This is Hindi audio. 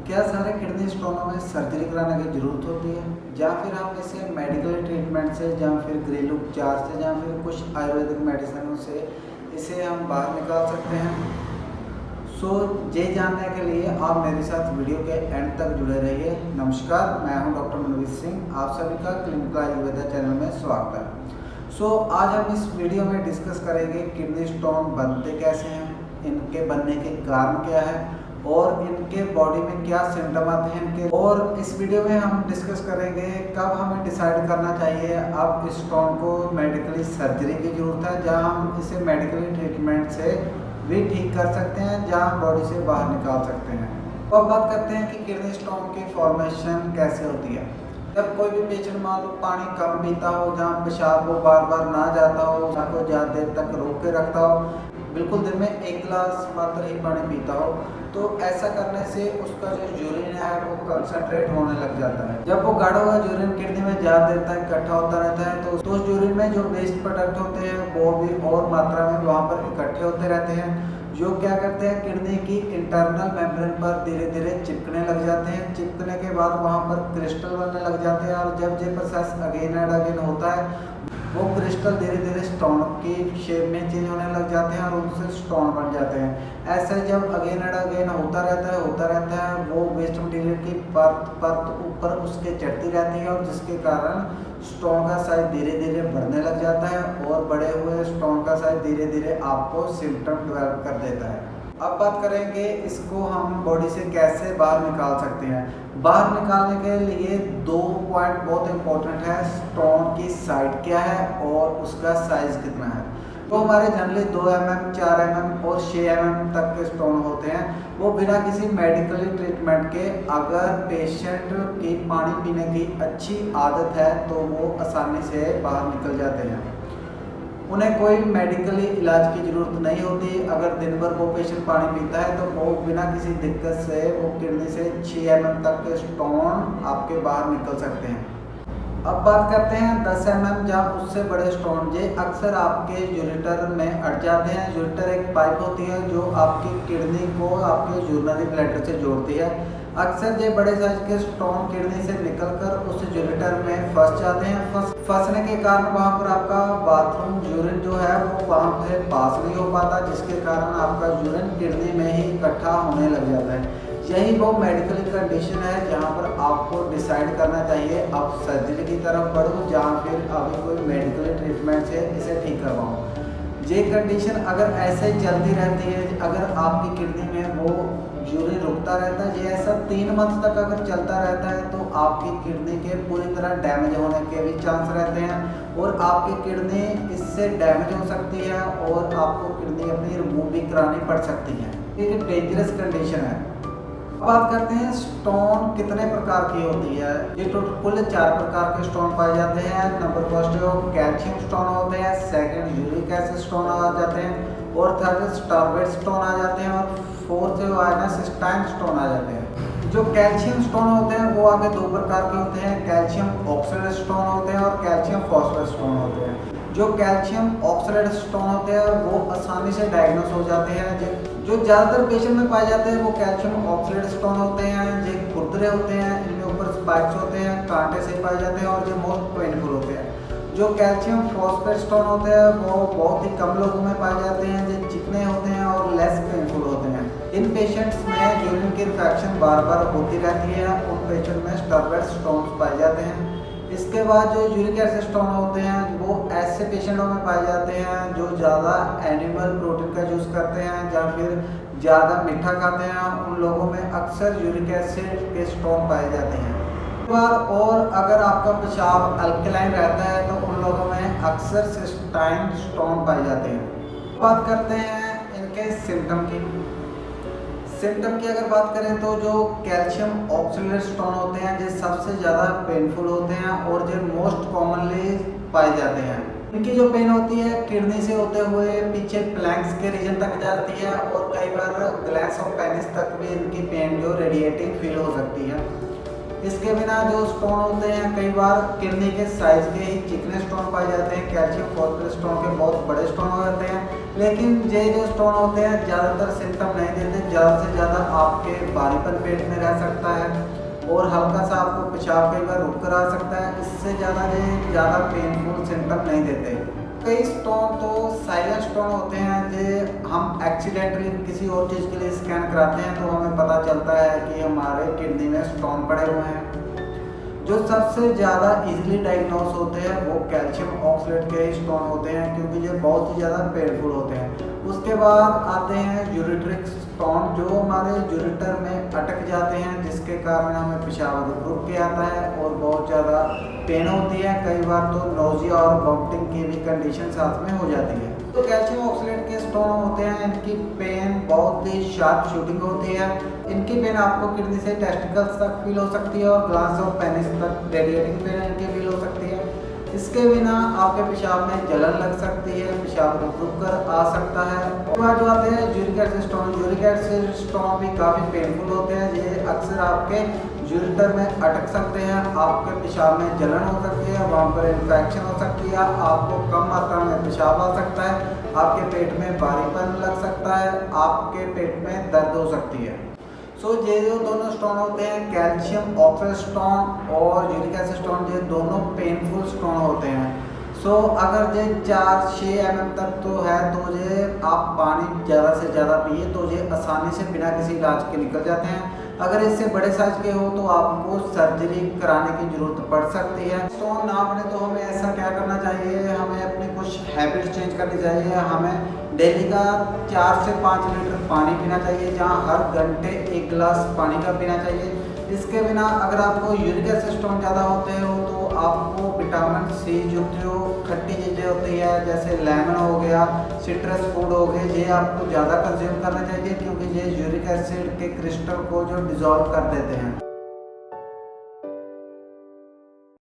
क्या सारे किडनी स्टोनों में सर्जरी कराने की ज़रूरत होती है, या फिर हम इसे मेडिकल ट्रीटमेंट से या फिर घरेलू उपचार से या फिर कुछ आयुर्वेदिक मेडिसिनों से इसे हम बाहर निकाल सकते हैं। ये जानने के लिए आप मेरे साथ वीडियो के एंड तक जुड़े रहिए। नमस्कार, मैं हूं डॉक्टर मनवीर सिंह। आप सभी का क्लिनिकल आयुर्वेदा चैनल में स्वागत है। आज हम इस वीडियो में डिस्कस करेंगे किडनी स्टोन बनते कैसे हैं, इनके बनने के कारण क्या है और इनके बॉडी में क्या सिम्टम आते हैं इनके। और इस वीडियो में हम डिस्कस करेंगे कब हमें डिसाइड करना चाहिए अब इस स्टोन को मेडिकली सर्जरी की ज़रूरत है, जहां हम इसे मेडिकली ट्रीटमेंट से भी ठीक कर सकते हैं, जहां बॉडी से बाहर निकाल सकते हैं। तो अब बात करते हैं कि किडनी स्टोन की फॉर्मेशन कैसे होती है। जब कोई भी पेशेंट मान लो पानी कम पीता हो, जहाँ पेशाब वो बार बार ना जाता हो, आपको ज़्यादा देर तक रोक के रखता हो, बिल्कुल दिन में 1 गिलास मात्र ही पानी पीता हो, तो ऐसा करने से उसका जो यूरिन है वो कंसंट्रेट होने लग जाता है। जब वो गाढ़ा हुआ यूरिन किडनी में ज़्यादा देर तक इकट्ठा होता रहता है तो उस यूरिन में जो वेस्ट प्रोडक्ट होते हैं वो भी और मात्रा में वहाँ पर इकट्ठे होते रहते हैं, जो क्या करते हैं किडनी की इंटरनल मेम्ब्रेन पर धीरे धीरे चिपकने लग जाते हैं। चिपकने के बाद वहाँ पर क्रिस्टल बनने लग जाते हैं और जब ये प्रोसेस अगेन एंड अगेन होता है वो क्रिस्टल धीरे धीरे स्टोन की शेप में चेंज होने लग जाते हैं और उनसे स्टोन बन जाते हैं। ऐसे जब अगेन एंड अगेन होता रहता है वो वेस्ट मटेरियल की परत ऊपर उसके चढ़ती रहती है और जिसके कारण स्टोन का साइज धीरे धीरे बढ़ने लग जाता है और बड़े हुए स्टोन का साइज धीरे धीरे आपको सिम्टम डेवलप कर देता है। अब बात करेंगे इसको हम बॉडी से कैसे बाहर निकाल सकते हैं। बाहर निकालने के लिए 2 पॉइंट बहुत इंपॉर्टेंट है। स्टोन की साइज क्या है और उसका साइज कितना है। तो हमारे जनरली 2 mm, 4 mm और 6 mm तक के स्टोन होते हैं। वो बिना किसी मेडिकली ट्रीटमेंट के, अगर पेशेंट की पानी पीने की अच्छी आदत है तो वो आसानी से बाहर निकल जाते हैं। उन्हें कोई मेडिकली इलाज की ज़रूरत नहीं होती। अगर दिन भर वो पेशेंट पानी पीता है तो वो बिना किसी दिक्कत से वो किडनी से 6 mm तक के स्टोन आपके बाहर निकल सकते हैं। अब बात करते हैं 10 mm या उससे बड़े स्टोन। ये अक्सर आपके यूरेटर में अट जाते हैं। यूरेटर एक पाइप होती है जो आपकी किडनी को आपके यूरिनरी ब्लैडर से जोड़ती है। अक्सर ये बड़े साइज के स्टोन किडनी से निकलकर उस यूरेटर में फंस जाते हैं। फंसने के कारण वहाँ पर आपका बाथरूम यूरिन जो है वो वहाँ पे पास नहीं हो पाता, जिसके कारण आपका यूरिन किडनी में ही इकट्ठा होने लग जाता है। यही वो मेडिकल कंडीशन है जहाँ पर आपको डिसाइड करना चाहिए अब सर्जरी की तरफ बढ़ूँ या फिर अभी कोई मेडिकल ट्रीटमेंट से इसे ठीक करवाऊँ। ये कंडीशन अगर ऐसे चलती रहती है, अगर आपकी किडनी में वो यूरिन रुकता रहता है, ये ऐसा 3 मंथ तक अगर चलता रहता है तो आपकी किडनी के पूरी तरह डैमेज होने के भी चांस रहते हैं और आपकी किडनी इससे डैमेज हो सकती है और आपको किडनी अपनी रिमूव भी करानी पड़ सकती है। एक डेंजरस कंडीशन है। बात करते हैं स्टोन कितने प्रकार की होती है। ये टोटल कुल 4 प्रकार के स्टोन पाए जाते हैं। नंबर फर्स्ट जो कैल्शियम स्टोन होते हैं, सेकंड यूरिक एसिड स्टोन आ जाते हैं और थर्ड स्टार्वेट स्टोन आ जाते हैं और फोर्थ जो है ना सिस्टाइन स्टोन आ जाते हैं। जो कैल्शियम स्टोन होते हैं वो आगे 2 प्रकार के होते हैं, कैल्शियम ऑक्सलेट स्टोन होते हैं और कैल्शियम फॉस्फेट स्टोन होते हैं। जो कैल्शियम ऑक्सलेट स्टोन होते हैं वो आसानी से डायग्नोस हो जाते हैं। जो ज़्यादातर पेशेंट में पाए जाते हैं वो कैल्शियम ऑक्सलेट स्टोन होते हैं। ये खुरदरे होते हैं, इनमें ऊपर स्पाइक्स होते हैं, कांटे से पाए जाते हैं और ये मोस्ट पेनफुल होते हैं। जो कैल्शियम फॉस्फेट स्टोन होते हैं वो बहुत ही कम लोगों में पाए जाते हैं, जो चिकने होते हैं और लेस पेनफुल होते हैं। इन पेशेंट्स में यूरिन की इन्फेक्शन बार बार होती रहती है, उन पेशेंट में स्टार्वेट स्टोन पाए जाते हैं। इसके बाद जो यूरिक एसिड स्टोन होते हैं वो ऐसे पेशेंटों में पाए जाते हैं जो ज़्यादा एनिमल प्रोटीन का यूज़ करते हैं या फिर ज़्यादा मीठा खाते हैं, उन लोगों में अक्सर यूरिक एसिड के स्टोन पाए जाते हैं। और अगर आपका पेशाब अल्कलाइन रहता है तो उन लोगों में अक्सर सिस्टाइन स्टोन पाए जाते हैं। बात करते हैं इनके सिम्टम की। अगर बात करें तो जो कैल्शियम ऑक्सलेट स्टोन होते हैं ये सबसे ज़्यादा पेनफुल होते हैं और ये मोस्ट कॉमनली पाए जाते हैं। इनकी जो पेन होती है किडनी से होते हुए पीछे प्लैंक्स के रीजन तक जाती है और कई बार ग्लैंस ऑफ पेनिस तक भी इनकी पेन जो रेडिएटिंग फील हो सकती है। इसके बिना जो स्टोन होते हैं कई बार किडनी के साइज के ही चिकने स्टोन पाए जाते हैं। कैल्शियम फॉस्फेट स्टोन के बहुत बड़े स्टोन हो जाते हैं, लेकिन ये जो स्टोन होते हैं ज़्यादातर सिम्टम नहीं देते, ज़्यादा से ज़्यादा आपके भारीपन पेट में रह सकता है और हल्का सा आपको पेशाब कई बार रुक कर आ सकता है। इससे ज़्यादा पेनफुल सिम्टम नहीं देते। कई स्टोन तो साइलेंट स्टोन होते हैं, जो हम एक्सीडेंटली किसी और चीज़ के लिए स्कैन कराते हैं तो हमें पता चलता है कि हमारे किडनी में स्टोन पड़े हुए हैं। जो सबसे ज़्यादा इजीली डायग्नोस होते हैं वो कैल्शियम ऑक्सलेट के स्टोन होते हैं, क्योंकि ये बहुत ही ज़्यादा पेनफुल होते हैं। उसके बाद आते हैं यूरिट्रिक स्टोन, जो हमारे यूरिटर में अटक जाते हैं, जिसके कारण हमें पेशाब रुक के आता है और बहुत ज़्यादा पेन होती है। कई बार तो नोजिया और वॉमिटिंग की भी कंडीशन साथ में हो जाती है। तो कैल्शियम ऑक्सलेट के स्टोन होते हैं, इनकी पेन बहुत ही शार्प शूटिंग होती है। इनकी पेन आपको किडनी से टेस्टिकल्स तक फील हो सकती है और ग्लास ऑफ पेनिस तक रेडिएटिंग पेन इनकी फील हो सकती है। इसके बिना आपके पेशाब में जलन लग सकती है, पेशाब रुक कर आ सकता है। उसके बाद जो आते हैं uric acid stone, uric acid stone भी काफ़ी पेनफुल होते हैं। ये अक्सर आपके यूरिटर में अटक सकते हैं, आपके पेशाब में जलन हो सकती है, वहाँ पर इन्फेक्शन हो सकती है, आपको कम मात्रा में पेशाब आ सकता है, आपके पेट में भारीपन लग सकता है, आपके पेट में दर्द हो सकती है। ये जो दोनों स्टोन होते हैं, कैल्शियम ऑक्सलेट स्टोन और यूरिक एसिड स्टोन, ये दोनों पेनफुल स्टोन होते हैं। अगर ये 4-6 mm तक तो है तो ये आप पानी ज़्यादा से ज़्यादा पिए तो ये आसानी से बिना किसी इलाज के निकल जाते हैं। अगर इससे बड़े साइज के हो तो आपको सर्जरी कराने की ज़रूरत पड़ सकती है। स्टोन ना बने तो हमें ऐसा क्या करना चाहिए, हमें अपनी कुछ हैबिट चेंज करनी चाहिए। हमें डेली का 4 से 5 लीटर पानी पीना चाहिए, जहाँ हर घंटे 1 गिलास पानी का पीना चाहिए। इसके बिना अगर आपको यूरिक एसिड स्टोन ज़्यादा होते हो तो आपको विटामिन सी युक्त जो खट्टी चीज़ें होती है जैसे लेमन हो गया, सिट्रस फूड हो गए, ये आपको ज़्यादा कंज्यूम करना चाहिए, क्योंकि ये यूरिक एसिड के क्रिस्टल को जो डिज़ोल्व कर देते हैं।